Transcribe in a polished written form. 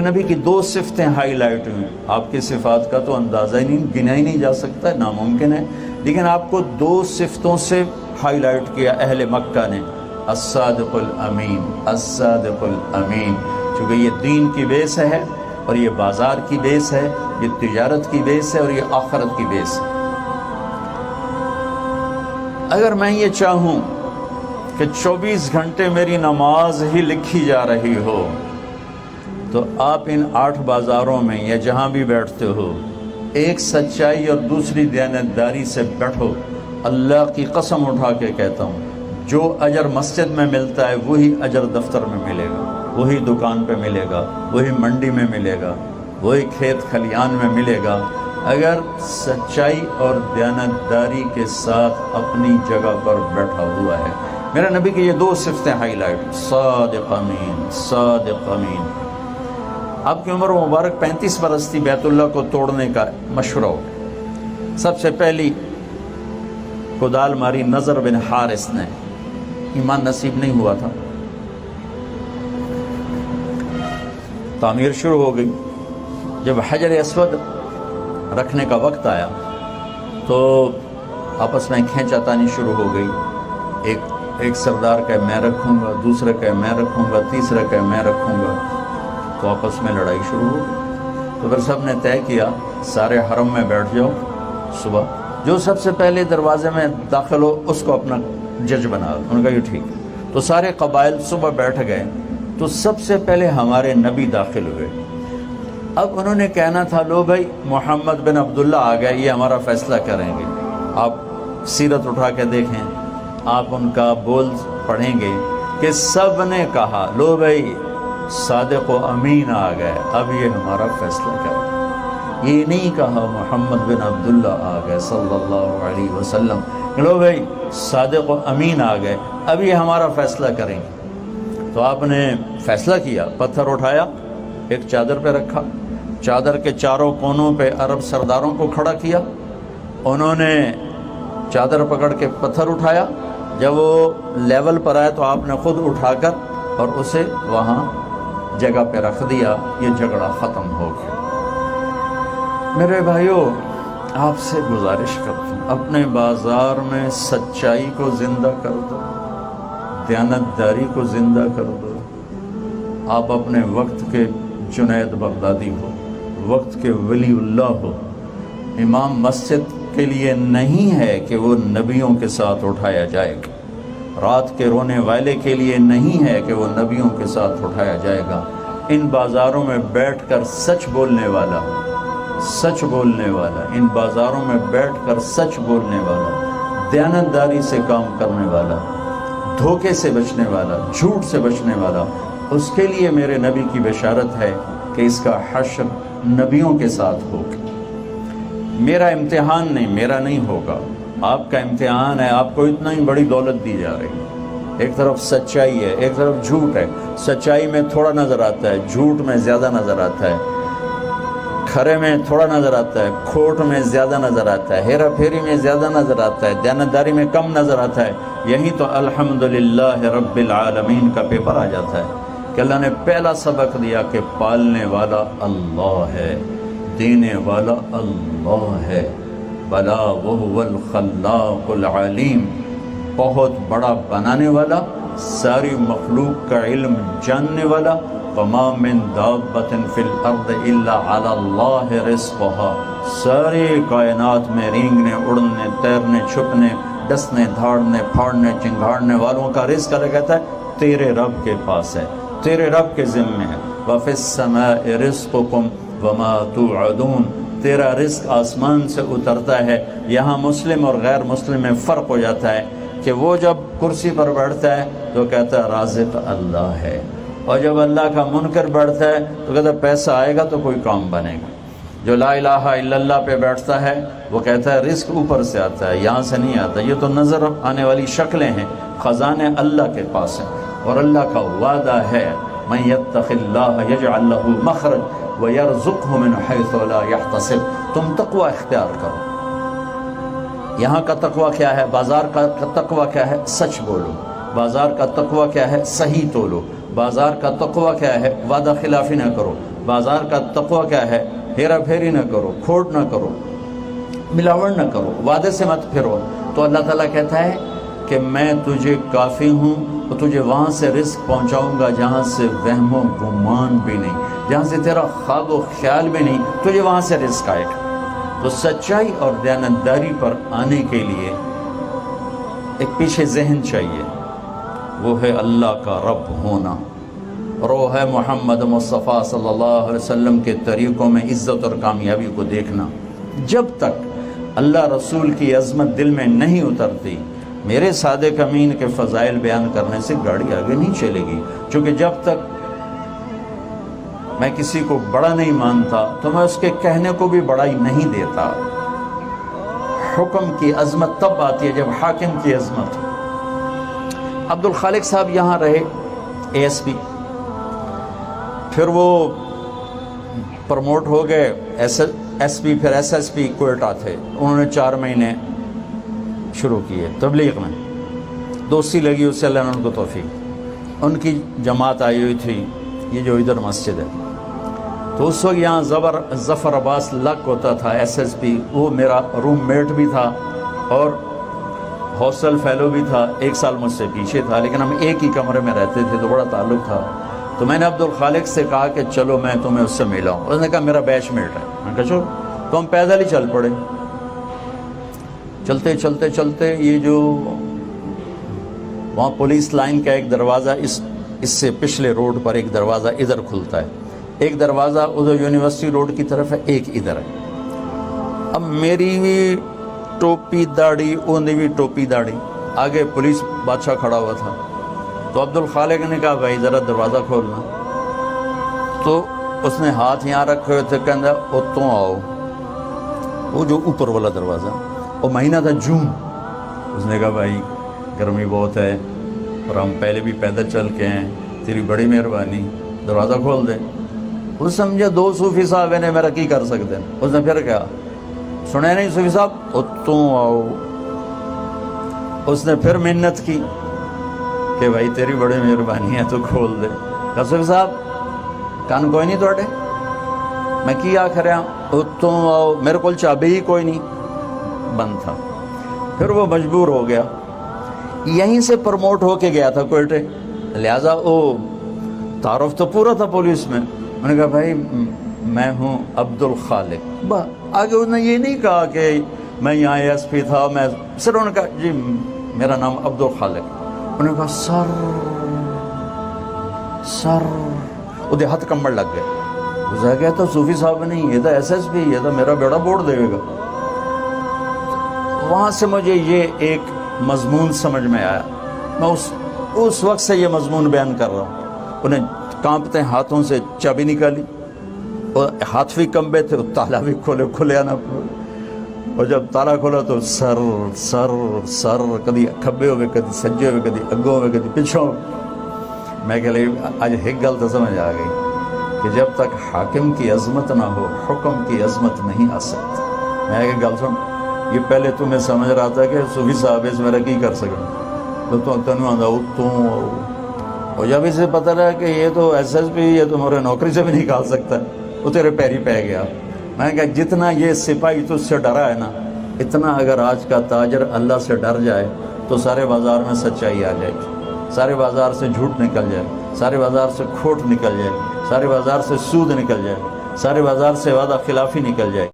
نبی کی دو صفتیں high light ہوئی. آپ کی صفات کا تو اندازہ ہی نہیں، گنا ہی نہیں جا سکتا، ناممکن ہے، لیکن آپ کو دو صفتوں سے ہائی لائٹ کیا اہل مکہ نے، الصادق الامین، الصادق الامین. چونکہ یہ دین کی بیس ہے اور یہ بازار کی بیس ہے، یہ تجارت کی بیس ہے اور یہ آخرت کی بیس ہے. اگر میں یہ چاہوں کہ 24 گھنٹے میری نماز ہی لکھی جا رہی ہو تو آپ ان 8 بازاروں میں یا جہاں بھی بیٹھتے ہو ایک سچائی اور دوسری دیانتداری سے بیٹھو. اللہ کی قسم اٹھا کے کہتا ہوں، جو اجر مسجد میں ملتا ہے وہی اجر دفتر میں ملے گا، وہی دکان پہ ملے گا، وہی منڈی میں ملے گا، وہی کھیت کھلیان میں ملے گا، اگر سچائی اور دیانتداری کے ساتھ اپنی جگہ پر بیٹھا ہوا ہے. میرا نبی کی یہ دو صفتیں ہائی لائٹ، صادق امین، صادق امین. آپ کی عمر مبارک 35 برس تھی. بیت اللہ کو توڑنے کا مشورہ ہو. سب سے پہلی کدال ماری نضر بن حارث نے، ایمان نصیب نہیں ہوا تھا. تعمیر شروع ہو گئی. جب حجر اسود رکھنے کا وقت آیا تو آپس میں کھینچا تانی شروع ہو گئی. ایک سردار کہے میں رکھوں گا، دوسرا کہے میں رکھوں گا، تیسرا کہے میں رکھوں گا. تو آپس میں لڑائی شروع ہو گئی. تو پھر سب نے طے کیا سارے حرم میں بیٹھ جاؤ. صبح جو سب سے پہلے دروازے میں داخل ہو اس کو اپنا جج بنا. انہوں نے کہا یہ ٹھیک ہے. تو سارے قبائل صبح بیٹھ گئے. تو سب سے پہلے ہمارے نبی داخل ہوئے. اب انہوں نے کہنا تھا لو بھائی محمد بن عبداللہ آ گئے، یہ ہمارا فیصلہ کریں گے. آپ سیرت اٹھا کے دیکھیں، آپ ان کا بول پڑھیں گے کہ سب نے کہا لو بھائی صادق و امین آ گئے، اب یہ ہمارا فیصلہ کریں. یہ نہیں کہا محمد بن عبداللہ آ گئے صلی اللہ علیہ وسلم، لو بھائی صادق و امین آ گئے، اب یہ ہمارا فیصلہ کریں گے. تو آپ نے فیصلہ کیا، پتھر اٹھایا، ایک چادر پہ رکھا، چادر کے چاروں کونوں پہ عرب سرداروں کو کھڑا کیا. انہوں نے چادر پکڑ کے پتھر اٹھایا. جب وہ لیول پر آئے تو آپ نے خود اٹھا کر اور اسے وہاں جگہ پہ رکھ دیا. یہ جھگڑا ختم ہو گیا. میرے بھائیوں، آپ سے گزارش کرتا ہوں اپنے بازار میں سچائی کو زندہ کر دو، دیانتداری کو زندہ کر دو. آپ اپنے وقت کے جنید بغدادی ہو، وقت کے ولی اللہ ہو. امام مسجد کے لیے نہیں ہے کہ وہ نبیوں کے ساتھ اٹھایا جائے گا. رات کے رونے والے کے لیے نہیں ہے کہ وہ نبیوں کے ساتھ اٹھایا جائے گا. ان بازاروں میں بیٹھ کر سچ بولنے والا، سچ بولنے والا، ان بازاروں میں بیٹھ کر سچ بولنے والا، دیانتداری سے کام کرنے والا، دھوکے سے بچنے والا، جھوٹ سے بچنے والا، اس کے لیے میرے نبی کی بشارت ہے کہ اس کا حشر نبیوں کے ساتھ ہوگا. میرا امتحان نہیں، میرا نہیں ہوگا، آپ کا امتحان ہے. آپ کو اتنا ہی بڑی دولت دی جا رہی ہے. ایک طرف سچائی ہے، ایک طرف جھوٹ ہے. سچائی میں تھوڑا نظر آتا ہے، جھوٹ میں زیادہ نظر آتا ہے. کھرے میں تھوڑا نظر آتا ہے، کھوٹ میں زیادہ نظر آتا ہے، ہیرا پھیری میں زیادہ نظر آتا ہے، دیانتداری میں کم نظر آتا ہے. یہی تو الحمدللہ رب العالمین کا پیپر آ جاتا ہے کہ اللہ نے پہلا سبق دیا کہ پالنے والا اللہ ہے، دینے والا اللہ ہے. بلا وہو الخلاق العلیم، بہت بڑا بنانے والا، ساری مخلوق کا علم جاننے والا. وما من دابۃ فی الارض الا علی اللہ رزقها، ساری کائنات میں رینگنے، اڑنے، تیرنے، چھپنے، ڈسنے، دھاڑنے، پھاڑنے، چنگھاڑنے والوں کا رزق اللہ کہتا ہے تیرے رب کے پاس ہے، تیرے رب کے ذمے ہے. وفی السماء رزقکم وما توعدون، تیرا رزق آسمان سے اترتا ہے. یہاں مسلم اور غیر مسلم میں فرق ہو جاتا ہے کہ وہ جب کرسی پر بیٹھتا ہے تو کہتا ہے رازق اللہ ہے، اور جب اللہ کا منکر بیٹھتا ہے تو کہتا ہے پیسہ آئے گا تو کوئی کام بنے گا. جو لا الہ الا اللہ پہ بیٹھتا ہے وہ کہتا ہے رزق اوپر سے آتا ہے، یہاں سے نہیں آتا. یہ تو نظر آنے والی شکلیں ہیں، خزانے اللہ کے پاس ہیں. اور اللہ کا وعدہ ہے من یتق اللہ یجعل لہ مخرج ویرزقہ من حیث لا یحتسب. تم تقوی اختیار کرو. یہاں کا تقوی کیا ہے؟ بازار کا تقوی کیا ہے؟ سچ بولو. بازار کا تقوی کیا ہے؟ صحیح تولو. بازار کا تقوی کیا ہے؟ وعدہ خلافی نہ کرو. بازار کا تقوی کیا ہے؟ ہیرا پھیری نہ کرو، کھوٹ نہ کرو، ملاوٹ نہ کرو، وعدے سے مت پھرو۔ تو اللہ تعالیٰ کہتا ہے کہ میں تجھے کافی ہوں اور تجھے وہاں سے رزق پہنچاؤں گا جہاں سے وہم و گمان بھی نہیں، جہاں سے تیرا خواب و خیال بھی نہیں، تجھے وہاں سے رزق آئے گا۔ تو سچائی اور دیانتداری پر آنے کے لیے ایک پیچھے ذہن چاہیے، وہ ہے اللہ کا رب ہونا، اور وہ ہے محمد مصطفیٰ صلی اللہ علیہ وسلم کے طریقوں میں عزت اور کامیابی کو دیکھنا۔ جب تک اللہ رسول کی عظمت دل میں نہیں اترتی، میرے صادق امین کے فضائل بیان کرنے سے گاڑی آگے نہیں چلے گی، چونکہ جب تک میں کسی کو بڑا نہیں مانتا تو میں اس کے کہنے کو بھی بڑا ہی نہیں دیتا۔ حکم کی عظمت تب آتی ہے جب حاکم کی عظمت ہو۔ عبد الخالق صاحب یہاں رہے اے ایس پی، پھر وہ پروموٹ ہو گئے ایس پی، پھر ایس ایس پی کوئٹہ تھے۔ انہوں نے 4 مہینے شروع کیے تبلیغ میں، دوستی لگی اس سے، اللہ نے ان کو توفیق۔ ان کی جماعت آئی ہوئی تھی، یہ جو ادھر مسجد ہے، تو اس وقت یہاں ظفر عباس لک ہوتا تھا ایس ایس پی، وہ میرا روم میٹ بھی تھا اور ہاسٹل فیلو بھی تھا، 1 سال مجھ سے پیچھے تھا، لیکن ہم ایک ہی کمرے میں رہتے تھے تو بڑا تعلق تھا۔ تو میں نے عبد الخالق سے کہا کہ چلو میں تمہیں اس سے ملاؤں، اس نے کہا میرا بیچ میٹ ہے، میں نے کہا چلو، تو ہم پیدل ہی چل پڑے۔ چلتے چلتے چلتے یہ جو وہاں پولیس لائن کا ایک دروازہ، اس سے پچھلے روڈ پر ایک دروازہ ادھر کھلتا ہے، ایک دروازہ ادھر یونیورسٹی روڈ کی طرف ہے، ایک ادھر ہے۔ اب میری بھی ٹوپی داڑھی، انہیں بھی ٹوپی داڑھی، آگے پولیس بادشاہ کھڑا ہوا تھا۔ تو عبد الخالق نے کہا بھائی ذرا دروازہ کھولنا، تو اس نے ہاتھ یہاں رکھے ہوئے تھے، کہنا اتوں آؤ، وہ جو اوپر والا دروازہ، وہ مہینہ تھا جون۔ اس نے کہا بھائی گرمی بہت ہے اور ہم پہلے بھی پیدل چل کے ہیں، تیری بڑی مہربانی، دروازہ کھول دے۔ اس سمجھے 2 صوفی صاحب نے میرا کی کر سکتے ہیں۔ اس نے پھر کہا سنے نہیں صوفی صاحب اتوں آؤ۔ اس نے پھر منت کی کہ بھائی تیری بڑی مہربانی ہے تو کھول دے۔ کہا صوفی صاحب کان کوئی نہیں توڑے، میں کی آخر اتوں آؤ، میرے کو چابی ہی کوئی نہیں، بند تھا۔ پھر وہ مجبور ہو گیا، یہیں سے پروموٹ ہو کے گیا تھا کوئٹے، لہٰذا وہ تعارف تو پورا تھا پولیس میں۔ میں نے کہا بھائی میں ہوں عبد الخالق، آگے انہوں نے یہ نہیں کہا کہ میں یہاں ایس پی تھا، میں صرف انہوں نے کہا جی میرا نام عبد الخالق۔ انہوں نے کہا سر ادھے ہاتھ کمبڑ لگ گئے۔ گزا گیا تو صوفی صاحب نہیں، یہ تو ایس ایس پی، یہ تو میرا بیڑا بوڑ دے گا۔ وہاں سے مجھے یہ ایک مضمون سمجھ میں آیا، میں اس وقت سے یہ مضمون بیان کر رہا ہوں۔ انہیں کانپتے ہاتھوں سے چابی نکالی، اور ہاتھ بھی کمبے تھے، تالا بھی کھلے آنا پڑا، اور جب تالا کھولا تو سر سر سر، کدی کھبے ہوئے، کدی سجے ہوئے، کدی اگوں ہوئے، کدی پچھوں ہوئے۔ میں کہ آج ایک گل تو سمجھ آ گئی کہ جب تک حاکم کی عظمت نہ ہو حکم کی عظمت نہیں آ سکتی۔ میں کہ گل سن، یہ پہلے تمہیں سمجھ رہا تھا کہ صوفی صاحب اس میرا کی کر سکیں، تو تنوع آدھا تو، اور جب اسے پتہ لگا کہ یہ تو ایس ایس پی، یہ تمہارے نوکری سے بھی نکال سکتا ہے، وہ تیرے پیری پہ گیا۔ میں کہا جتنا یہ سپاہی تجھ سے ڈرا ہے نا، اتنا اگر آج کا تاجر اللہ سے ڈر جائے تو سارے بازار میں سچائی آ جائے گی، سارے بازار سے جھوٹ نکل جائے، سارے بازار سے کھوٹ نکل جائے، سارے بازار سے سود نکل جائے، سارے بازار سے وعدہ خلافی نکل جائے۔